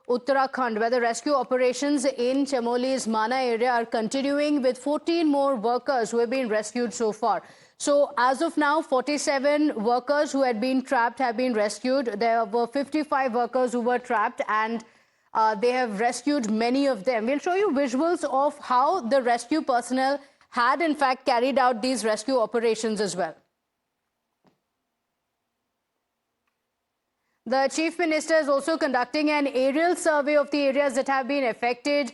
Uttarakhand, where the rescue operations in Chamoli's Mana area are continuing with 14 more workers who have been rescued so far. So as of now, 47 workers who had been trapped have been rescued. There were 55 workers who were trapped, and they have rescued many of them. We'll show you visuals of how the rescue personnel had in fact carried out these rescue operations as well. The Chief Minister is also conducting an aerial survey of the areas that have been affected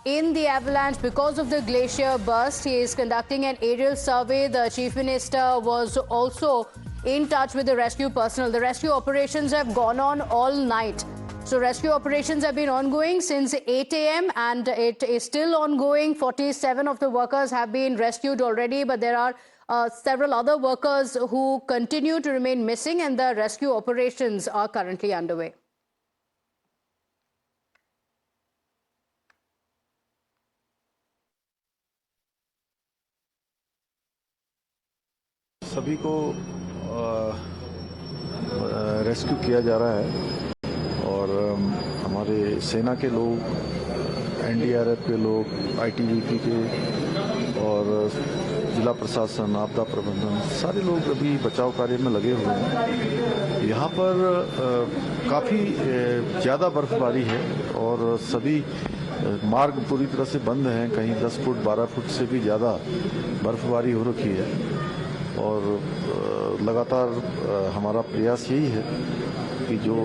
in the avalanche because of the glacier burst. He is conducting an aerial survey. The Chief Minister was also in touch with the rescue personnel. The rescue operations have gone on all night. So rescue operations have been ongoing since 8 a.m. and it is still ongoing. 47 of the workers have been rescued already, but there are several other workers who continue to remain missing, and the rescue operations are currently underway. सभी को rescue किया जा रहा है और हमारे सेना के लोग, एनडीआरएफ के लोग, आईटीबीपी के और जिला प्रशासन, आपदा प्रबंधन, सारे लोग अभी बचाव कार्य में लगे हुए हैं। यहाँ पर काफ़ी ज़्यादा बर्फबारी है और सभी मार्ग पूरी तरह से बंद हैं। कहीं 10 फुट 12 फुट से भी ज़्यादा बर्फबारी हो रखी है और लगातार हमारा प्रयास यही है कि जो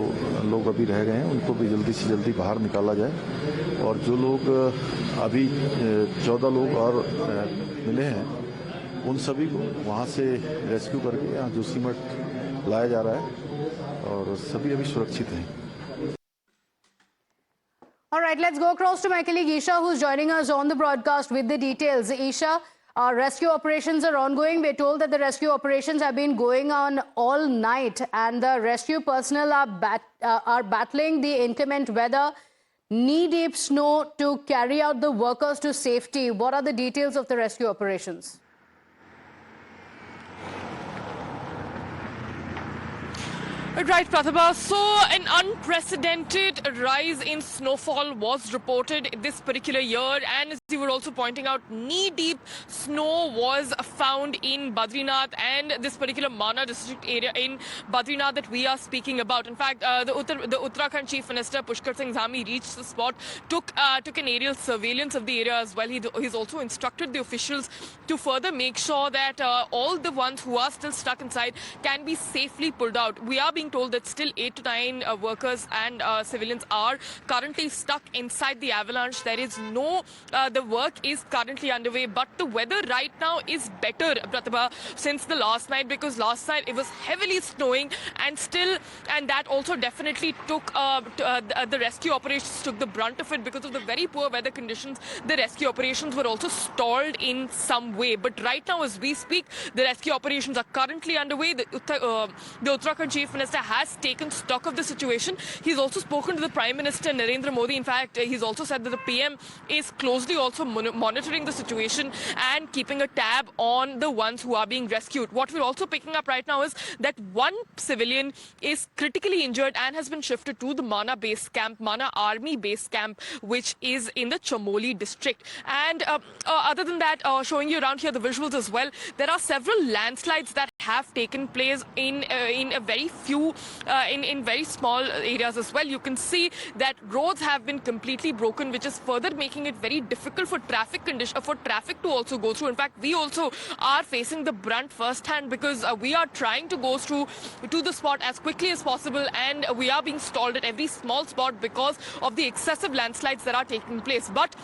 लोग अभी रह गए हैं उनको भी जल्दी से जल्दी बाहर निकाला जाए और जो लोग अभी 14 लोग और मिले हैं उन सभी को वहाँ से रेस्क्यू करके यहाँ जोशीमठ लाया जा रहा है और सभी अभी सुरक्षित हैं। All right, let's go across to my colleague Isha, who's joining us on the broadcast with the details. Isha, rescue operations are ongoing. We're told that the rescue operations have been going on all night, and the rescue personnel are battling the inclement weather, knee-deep snow to carry out the workers to safety. What are the details of the rescue operations? Right, Pratibha. So an unprecedented rise in snowfall was reported this particular year, and as you were also pointing out, knee-deep snow was found in Badrinath and this particular Mana district area in Badrinath that we are speaking about. In fact, the Uttarakhand Chief Minister Pushkar Singh Dhami reached the spot, took an aerial surveillance of the area as well. He's also instructed the officials to further make sure that all the ones who are still stuck inside can be safely pulled out. We are being told that still 8 to 9 workers and civilians are currently stuck inside the avalanche. There is no, the work is currently underway, but the weather right now is better, Pratibha, since the last night, because last night it was heavily snowing and that also definitely took, the rescue operations took the brunt of it because of the very poor weather conditions. The rescue operations were also stalled in some way, but right now as we speak, the rescue operations are currently underway. The Uttarakhand Chief Minister has taken stock of the situation. He's also spoken to the Prime Minister Narendra Modi. In fact, he's also said that the PM is closely also monitoring the situation and keeping a tab on the ones who are being rescued. What we're also picking up right now is that one civilian is critically injured and has been shifted to the Mana base camp, Mana Army base camp, which is in the Chamoli district. And other than that, showing you around here the visuals as well, there are several landslides that have taken place in a very few, in very small areas as well. You can see that roads have been completely broken, which is further making it very difficult for traffic to also go through. In fact, we also are facing the brunt firsthand because we are trying to go through to the spot as quickly as possible, and we are being stalled at every small spot because of the excessive landslides that are taking place. But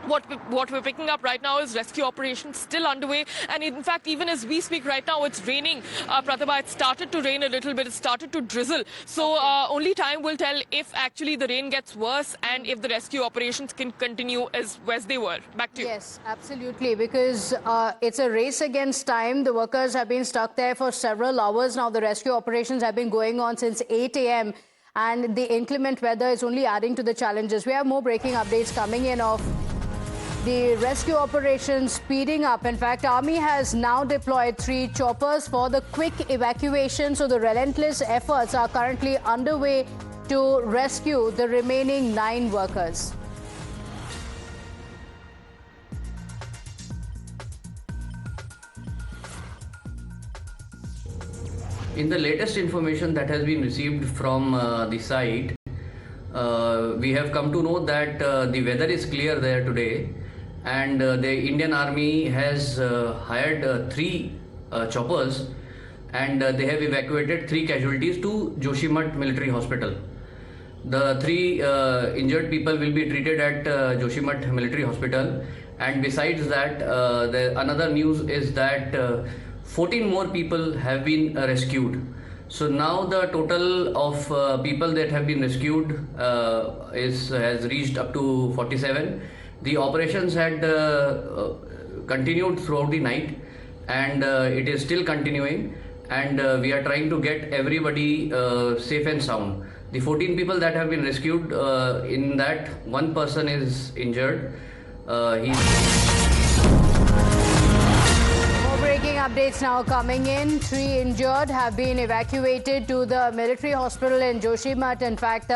what we're picking up right now is rescue operations still underway, and in fact, even as we speak right now, it's raining. Pratibha, it started to rain a little bit, it started to drizzle. So only time will tell if actually the rain gets worse and if the rescue operations can continue as they were. Back to you. Yes, absolutely, because it's a race against time. The workers have been stuck there for several hours now. The rescue operations have been going on since 8 a.m. and the inclement weather is only adding to the challenges. We have more breaking updates coming in of the rescue operation speeding up. In fact, Army has now deployed 3 choppers for the quick evacuation. So the relentless efforts are currently underway to rescue the remaining 9 workers. In the latest information that has been received from the site, we have come to know that the weather is clear there today, and the Indian Army has hired 3 choppers, and they have evacuated 3 casualties to Joshimath Military Hospital. The 3 injured people will be treated at Joshimath Military Hospital, and besides that, another news is that 14 more people have been rescued. So now the total of people that have been rescued has reached up to 47. The operations had continued throughout the night, and it is still continuing, and we are trying to get everybody safe and sound. The 14 people that have been rescued, in that 1 person is injured. Breaking updates now coming in. 3 injured have been evacuated to the military hospital in Joshimath. In fact,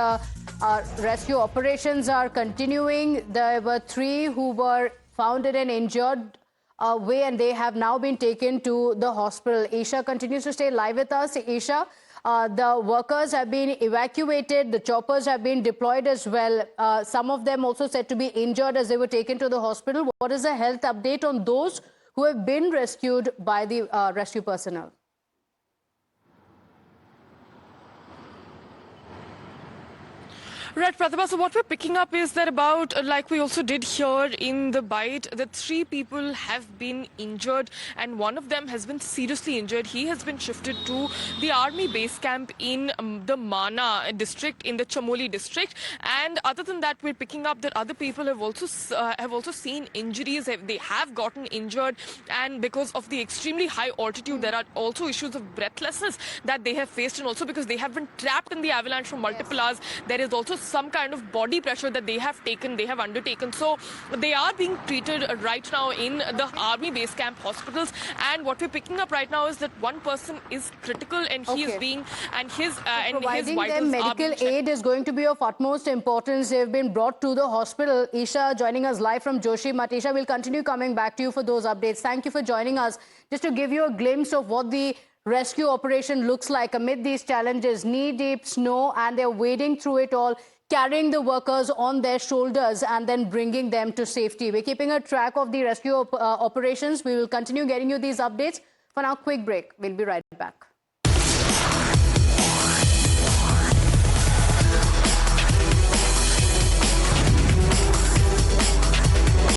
rescue operations are continuing. There were 3 who were found in an injured way, and they have now been taken to the hospital. Isha continues to stay live with us. Isha, the workers have been evacuated. The choppers have been deployed as well. Some of them also said to be injured as they were taken to the hospital. What is the health update on those who have been rescued by the rescue personnel? Right, Pratibha. So what we're picking up is that about, like we also did here in the bite, that 3 people have been injured and 1 of them has been seriously injured. He has been shifted to the army base camp in the Mana district, in the Chamoli district. And other than that, we're picking up that other people have also seen injuries. They have gotten injured, and because of the extremely high altitude, there are also issues of breathlessness that they have faced, and also because they have been trapped in the avalanche for multiple hours. There is also some kind of body pressure that they have undertaken. So they are being treated right now in the army base camp hospitals. And what we're picking up right now is that 1 person is critical, and he is being, and his providing vitals them medical aid is going to be of utmost importance. They've been brought to the hospital. Isha joining us live from Joshimath. Isha, we'll continue coming back to you for those updates. Thank you for joining us. Just to give you a glimpse of what the rescue operation looks like amid these challenges, knee-deep snow, and they're wading through it all, carrying the workers on their shoulders and then bringing them to safety. We're keeping a track of the rescue operations. We will continue getting you these updates. For now, quick break. We'll be right back.